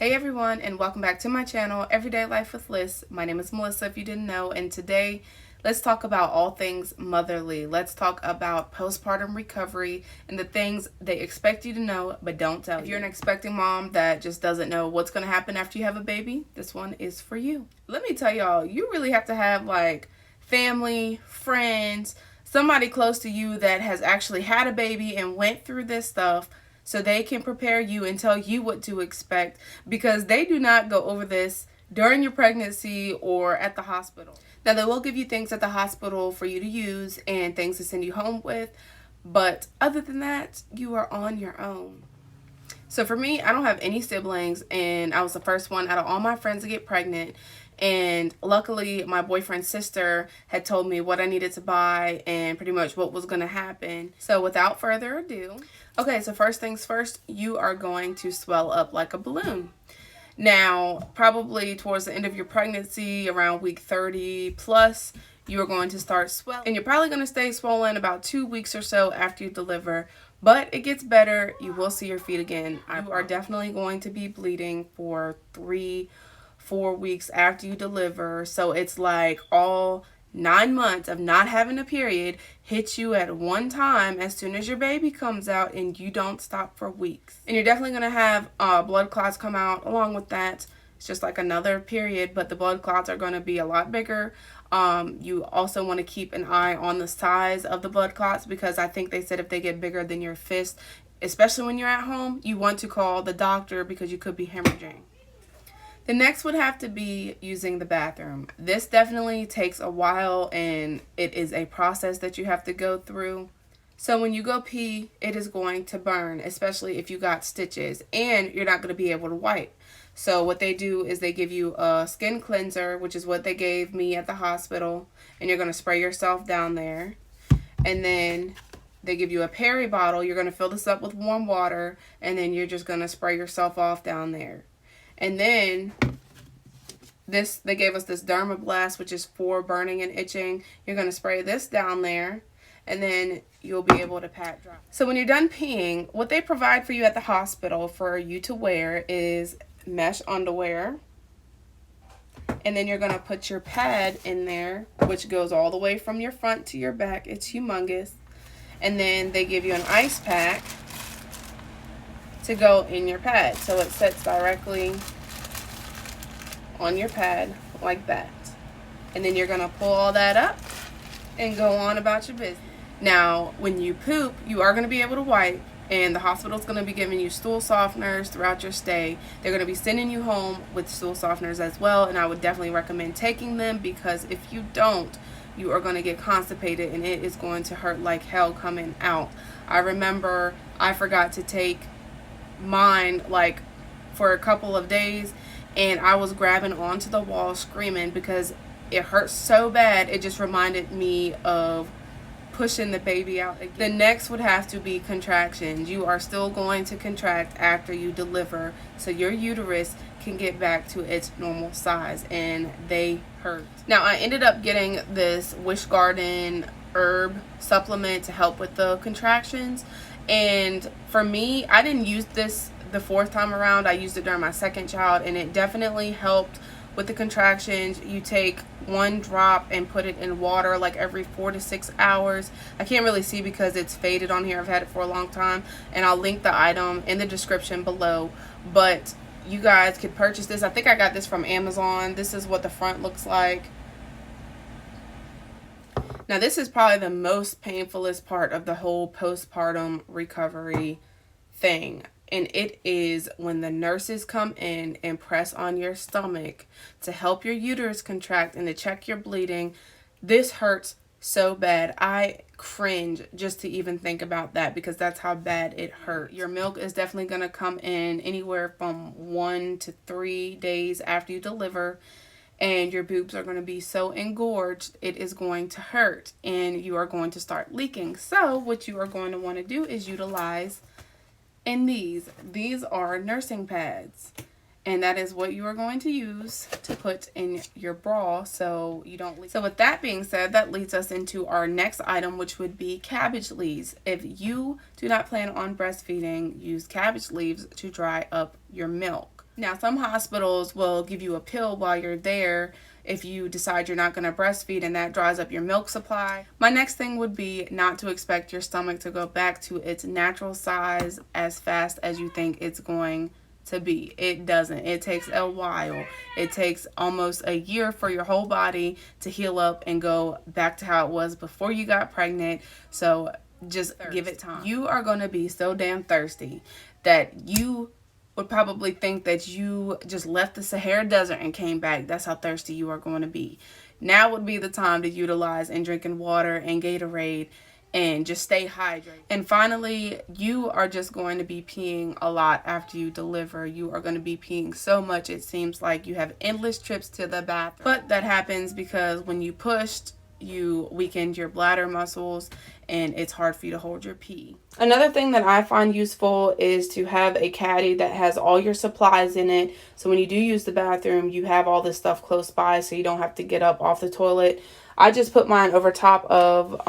Hey everyone, and welcome back to my channel, Everyday Life with Liz. My name is Melissa, if you didn't know, and today let's talk about all things motherly. Let's talk about postpartum recovery and the things they expect you to know but don't tell you. If you're an expecting mom that just doesn't know what's going to happen after you have a baby, this one is for you. Let me tell y'all, you really have to have like family, friends, somebody close to you that has actually had a baby and went through this stuff, so they can prepare you and tell you what to expect, because they do not go over this during your pregnancy or at the hospital. Now, they will give you things at the hospital for you to use and things to send you home with, but other than that, you are on your own. So for me, I don't have any siblings, and I was the first one out of all my friends to get pregnant. And luckily, my boyfriend's sister had told me what I needed to buy and pretty much what was going to happen. So without further ado, okay, so first things first, you are going to swell up like a balloon. Now, probably towards the end of your pregnancy, around week 30 plus, you are going to start swelling. And you're probably going to stay swollen about 2 weeks or so after you deliver. But it gets better. You will see your feet again. You are definitely going to be bleeding for 3-4 weeks after you deliver. So it's like all 9 months of not having a period hits you at one time as soon as your baby comes out, and you don't stop for weeks. And you're definitely going to have blood clots come out along with that. It's just like another period, but the blood clots are going to be a lot bigger. You also want to keep an eye on the size of the blood clots, because I think they said if they get bigger than your fist, especially when you're at home, you want to call the doctor because you could be hemorrhaging. The next would have to be using the bathroom. This definitely takes a while, and it is a process that you have to go through. So when you go pee, it is going to burn, especially if you got stitches, and you're not going to be able to wipe. So what they do is they give you a skin cleanser, which is what they gave me at the hospital, and you're going to spray yourself down there. And then they give you a peri bottle. You're going to fill this up with warm water, and then you're just going to spray yourself off down there. And then they gave us this Dermablast, which is for burning and itching. You're going to spray this down there, and then you'll be able to pat dry. So when you're done peeing, what they provide for you at the hospital for you to wear is mesh underwear. And then you're going to put your pad in there, which goes all the way from your front to your back. It's humongous. And then they give you an ice pack to go in your pad, so it sits directly on your pad like that. And then you're going to pull all that up and go on about your business. Now, when you poop, you are going to be able to wipe, and the hospital is going to be giving you stool softeners throughout your stay. They're going to be sending you home with stool softeners as well, and I would definitely recommend taking them, because if you don't, you are going to get constipated, and it is going to hurt like hell coming out. I remember I forgot to take mine like for a couple of days, and I was grabbing onto the wall screaming because it hurt so bad. It just reminded me of pushing the baby out again. The next would have to be contractions. You are still going to contract after you deliver, so your uterus can get back to its normal size, and they hurt. Now, I ended up getting this wishgarden herb supplement to help with the contractions. And for me, I didn't use this the 4th time around. I used it during my 2nd child, and it definitely helped with the contractions. You take 1 drop and put it in water like every 4 to 6 hours. I can't really see because it's faded on here. I've had it for a long time, and I'll link the item in the description below. But you guys could purchase this. I think I got this from Amazon. This is what the front looks like. Now, this is probably the most painfulest part of the whole postpartum recovery thing. And it is when the nurses come in and press on your stomach to help your uterus contract and to check your bleeding. This hurts so bad. I cringe just to even think about that, because that's how bad it hurt. Your milk is definitely going to come in anywhere from 1 to 3 days after you deliver. And your boobs are going to be so engorged, it is going to hurt, and you are going to start leaking. So what you are going to want to do is utilize these are nursing pads, and that is what you are going to use to put in your bra so you don't leak. So with that being said, that leads us into our next item, which would be cabbage leaves. If you do not plan on breastfeeding, use cabbage leaves to dry up your milk. Now, some hospitals will give you a pill while you're there if you decide you're not going to breastfeed, and that dries up your milk supply. My next thing would be not to expect your stomach to go back to its natural size as fast as you think it's going to be. It doesn't. It takes a while. It takes almost a year for your whole body to heal up and go back to how it was before you got pregnant. So just give it time. You are going to be so damn thirsty that you would probably think that you just left the Sahara Desert and came back. That's how thirsty you are going to be. Now would be the time to utilize and drinking water and Gatorade and just stay hydrated. And finally, you are just going to be peeing a lot after you deliver. You are going to be peeing so much it seems like you have endless trips to the bathroom. But that happens because when you pushed, you weakened your bladder muscles and it's hard for you to hold your pee. Another thing that I find useful is to have a caddy that has all your supplies in it. So when you do use the bathroom, you have all this stuff close by so you don't have to get up off the toilet. I just put mine over top of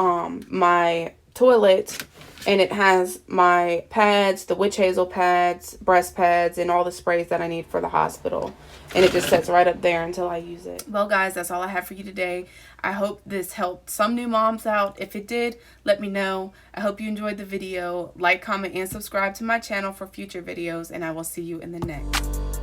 my toilet, and it has my pads, the witch hazel pads, breast pads, and all the sprays that I need for the hospital. And it just sits right up there until I use it. Well, guys, that's all I have for you today. I hope this helped some new moms out. If it did, let me know. I hope you enjoyed the video. Like, comment, and subscribe to my channel for future videos, and I will see you in the next.